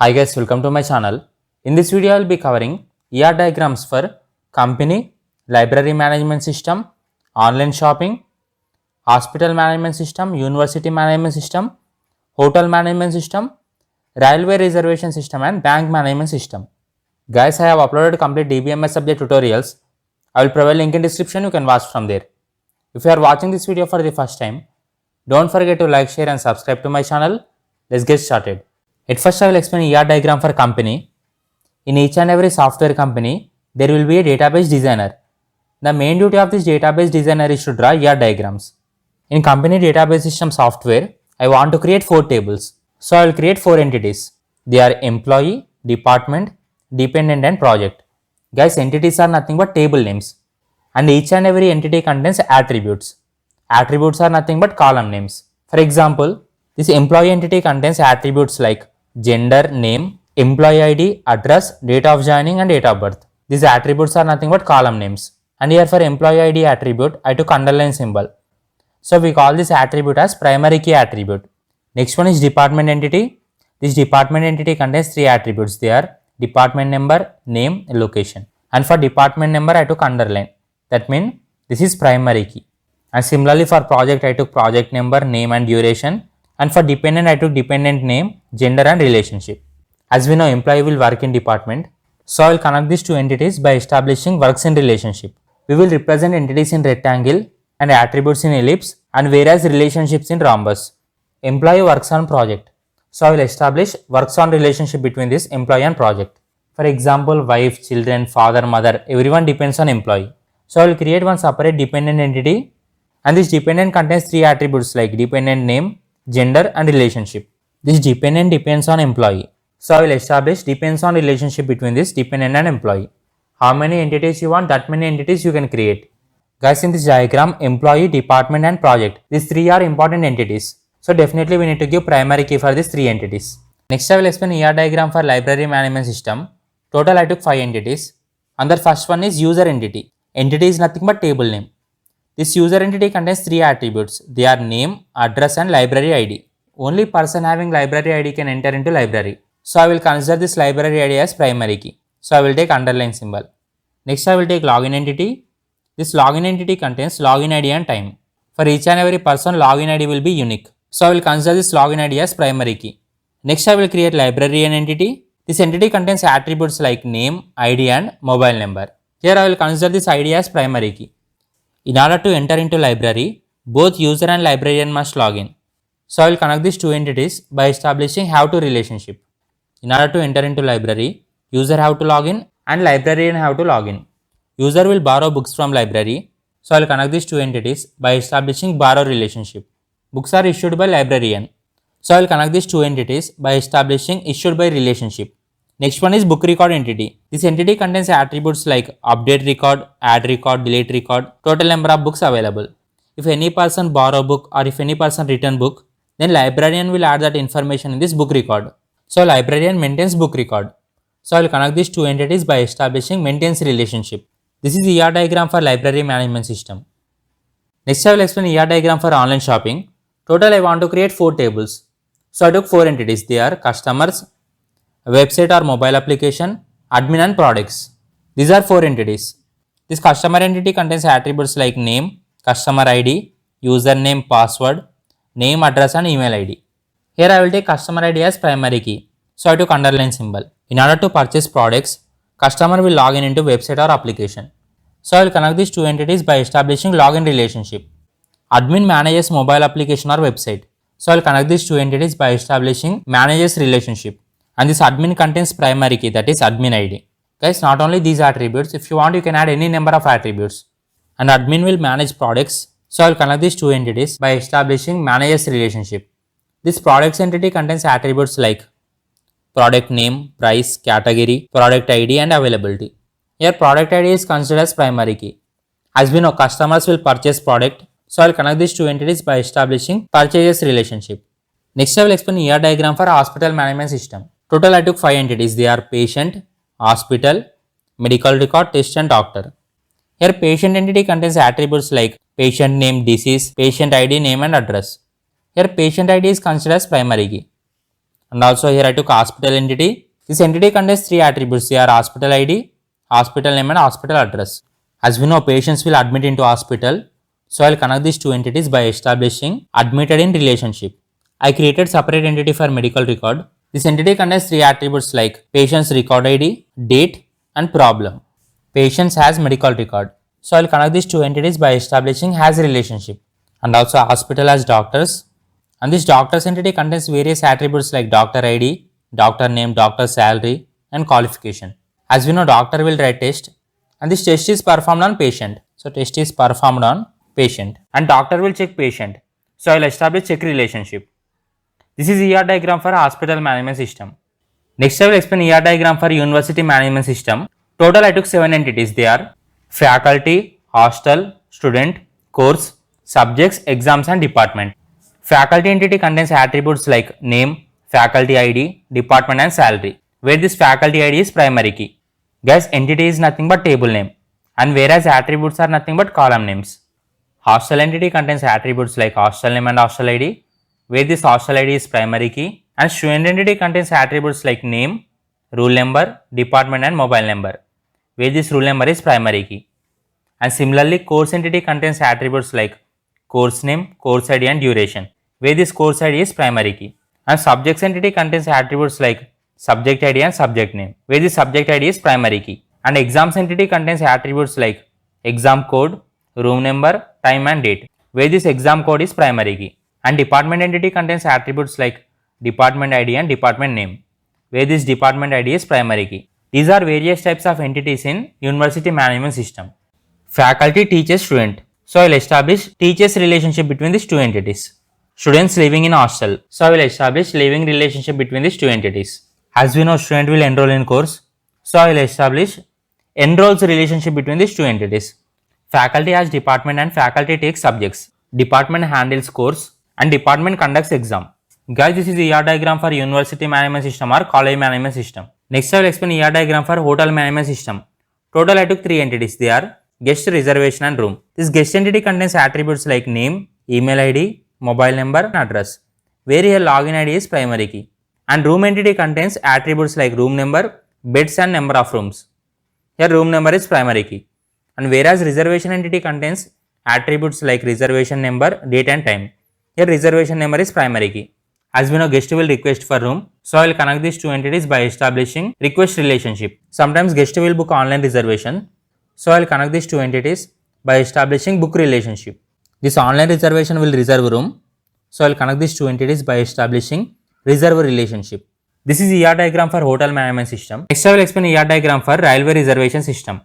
Hi guys, welcome to my channel. In this video, I will be covering ER diagrams for company, library management system, online shopping, hospital management system, university management system, hotel management system, railway reservation system and bank management system. Guys, I have uploaded complete DBMS subject tutorials. I will provide link in description, you can watch from there. If you are watching this video for the first time, don't forget to like, share and subscribe to my channel. Let's get started. At first, I will explain ER diagram for company. In each and every software company, there will be a database designer. The main duty of this database designer is to draw ER diagrams. In company database system software, I want to create 4 tables. So, I will create 4 entities. They are employee, department, dependent and project. Guys, entities are nothing but table names. And each and every entity contains attributes. Attributes are nothing but column names. For example, this employee entity contains attributes like gender, name, employee ID, address, date of joining and date of birth. These attributes are nothing but column names. And here for employee ID attribute, I took underline symbol. So we call this attribute as primary key attribute. Next one is department entity. This department entity contains 3 attributes. They are department number, name, location. And for department number, I took underline. That means this is primary key. And similarly for project, I took project number, name and duration. And for dependent, I took dependent name, gender and relationship. As we know, employee will work in department. So I will connect these 2 entities by establishing works in relationship. We will represent entities in rectangle and attributes in ellipse and various relationships in rhombus. Employee works on project. So I will establish works on relationship between this employee and project. For example, wife, children, father, mother, everyone depends on employee. So I will create one separate dependent entity, and this dependent contains 3 attributes like dependent name, gender and relationship. This dependent depends on employee. So I will establish depends on relationship between this dependent and employee. How many entities you want, that many entities you can create. Guys, in this diagram, employee, department and project, these 3 are important entities. So definitely we need to give primary key for these 3 entities. Next I will explain ER diagram for library management system. Total I took 5 entities. And the first one is user entity. Entity is nothing but table name. This user entity contains 3 attributes. They are name, address and library ID. Only person having library ID can enter into library. So I will consider this library ID as primary key. So I will take underline symbol. Next I will take login entity. This login entity contains login ID and time. For each and every person, login ID will be unique. So I will consider this login ID as primary key. Next I will create librarian entity. This entity contains attributes like name, ID and mobile number. Here I will consider this ID as primary key. In order to enter into library, both user and librarian must log in. So I will connect these 2 entities by establishing have to relationship. In order to enter into library, user have to log in and librarian have to log in. User will borrow books from library. So I will connect these 2 entities by establishing borrow relationship. Books are issued by librarian. So I will connect these 2 entities by establishing issued by relationship. Next one is book record entity. This entity contains attributes like update record, add record, delete record, total number of books available. If any person borrow book or if any person return book, then librarian will add that information in this book record. So librarian maintains book record. So I will connect these 2 entities by establishing maintains relationship. This is ER diagram for library management system. Next I will explain ER diagram for online shopping. Total I want to create 4 tables. So I took 4 entities. They are customers, website or mobile application, admin and products. These are 4 entities. This customer entity contains attributes like name, customer ID, username, password, name, address and email ID. Here I will take customer ID as primary key. So I took underline symbol. In order to purchase products, customer will log in into website or application. So I will connect these 2 entities by establishing login relationship. Admin manages mobile application or website. So I will connect these 2 entities by establishing manages relationship. And this admin contains primary key, that is admin ID. Guys, not only these attributes, if you want you can add any number of attributes. And admin will manage products. So I will connect these 2 entities by establishing manages relationship. This products entity contains attributes like product name, price, category, product ID and availability. Here product ID is considered as primary key. As we know, customers will purchase product. So I will connect these 2 entities by establishing purchases relationship. Next I will explain ER diagram for hospital management system. Total I took 5 entities. They are patient, hospital, medical record, test and doctor. Here patient entity contains attributes like patient name, disease, patient ID, name and address. Here patient ID is considered as primary key. And also here I took hospital entity. This entity contains three attributes. They are hospital ID, hospital name and hospital address. As we know, patients will admit into hospital. So I'll connect these two entities by establishing admitted in relationship. I created separate entity for medical record. This entity contains three attributes like patient's record ID, date and problem. Patients has medical record. So I'll connect these two entities by establishing has relationship. And also hospital has doctors. And this doctor's entity contains various attributes like doctor ID, doctor name, doctor salary and qualification. As we know, doctor will write test and this test is performed on patient. So test is performed on patient and doctor will check patient. So I'll establish check relationship. This is ER diagram for hospital management system. Next I will explain ER diagram for university management system. Total I took 7 entities. They are faculty, hostel, student, course, subjects, exams and department. Faculty entity contains attributes like name, faculty ID, department and salary, where this faculty ID is primary key. Guys, entity is nothing but table name and whereas attributes are nothing but column names. Hostel entity contains attributes like hostel name and hostel ID, where this hostel ID is primary key, and student entity contains attributes like name, roll number, department and mobile number, where this roll number is primary key. And similarly, course entity contains attributes like course name, course ID and duration, where this course ID is primary key. And subjects entity contains attributes like subject ID and subject name, where the subject ID is primary key. And exams entity contains attributes like exam code, room number, time and date, where this exam code is primary key. And department entity contains attributes like department ID and department name, where this department ID is primary key. These are various types of entities in university management system. Faculty, teacher, student. So I will establish teachers relationship between these two entities. Students living in hostel. So I will establish living relationship between these two entities. As we know, student will enroll in course. So I will establish enrolls relationship between these two entities. Faculty has department and faculty takes subjects. Department handles course and department conducts exam. Guys, this is the ER diagram for university management system or college management system. Next I will explain ER diagram for hotel management system. Total I took 3 entities. They are guest, reservation and room. This guest entity contains attributes like name, email ID, mobile number and address, where here login ID is primary key. And room entity contains attributes like room number, beds and number of rooms. Here room number is primary key. And whereas reservation entity contains attributes like reservation number, date and time. Here reservation number is primary key. As we know, guest will request for room. So I will connect these two entities by establishing request relationship. Sometimes guest will book online reservation. So I will connect these two entities by establishing book relationship. This online reservation will reserve room. So I will connect these two entities by establishing reserve relationship. This is ER diagram for hotel management system. Next I will explain ER diagram for railway reservation system.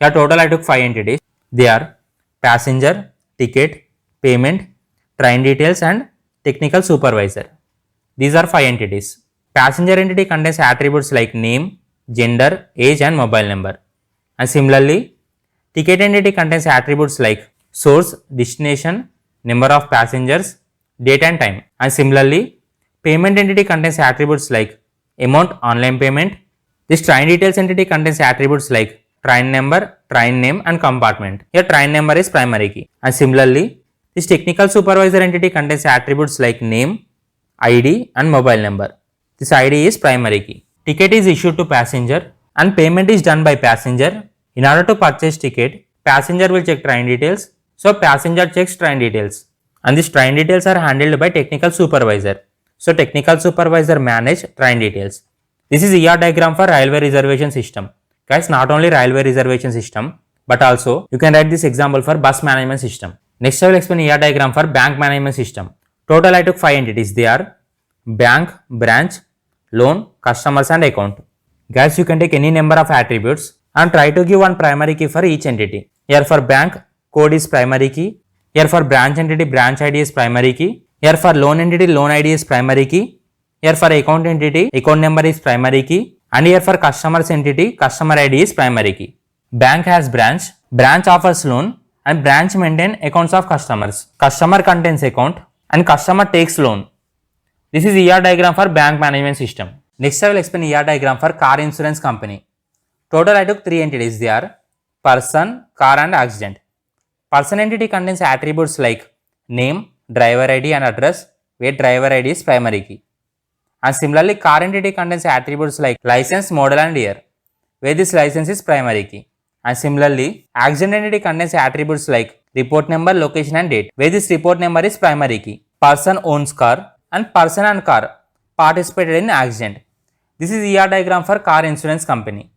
Here total I took 5 entities. They are passenger, ticket, payment, train details and technical supervisor. These are 5 entities. Passenger entity contains attributes like name, gender, age and mobile number. And similarly, ticket entity contains attributes like source, destination, number of passengers, date and time. And similarly, payment entity contains attributes like amount, online payment. This train details entity contains attributes like train number, train name and compartment. Here train number is primary key. And similarly, this technical supervisor entity contains attributes like name, ID and mobile number. This ID is primary key. Ticket is issued to passenger and payment is done by passenger. In order to purchase ticket, passenger will check train details. So passenger checks train details. And these train details are handled by technical supervisor. So technical supervisor manage train details. This is ER diagram for railway reservation system. Guys, not only railway reservation system, but also you can write this example for bus management system. Next I will explain ER diagram for bank management system. Total I took 5 entities. They are bank, branch, loan, customers and account. Guys, you can take any number of attributes and try to give one primary key for each entity. Here for bank, code is primary key. Here for branch entity, branch ID is primary key. Here for loan entity, loan ID is primary key. Here for account entity, account number is primary key. And here for customers entity, customer ID is primary key. Bank has branch, branch offers loan and branch maintain accounts of customers. Customer contains account and customer takes loan. This is ER diagram for bank management system. Next I will explain ER diagram for car insurance company. Total I took 3 entities. They are person, car and accident. Person entity contains attributes like name, driver ID and address, where driver ID is primary key. And similarly, car entity contains attributes like license, model and year, where this license is primary key. And similarly, accident entity contains attributes like report number, location and date, where this report number is primary key. Person owns car and person and car participated in accident. This is ER diagram for car insurance company.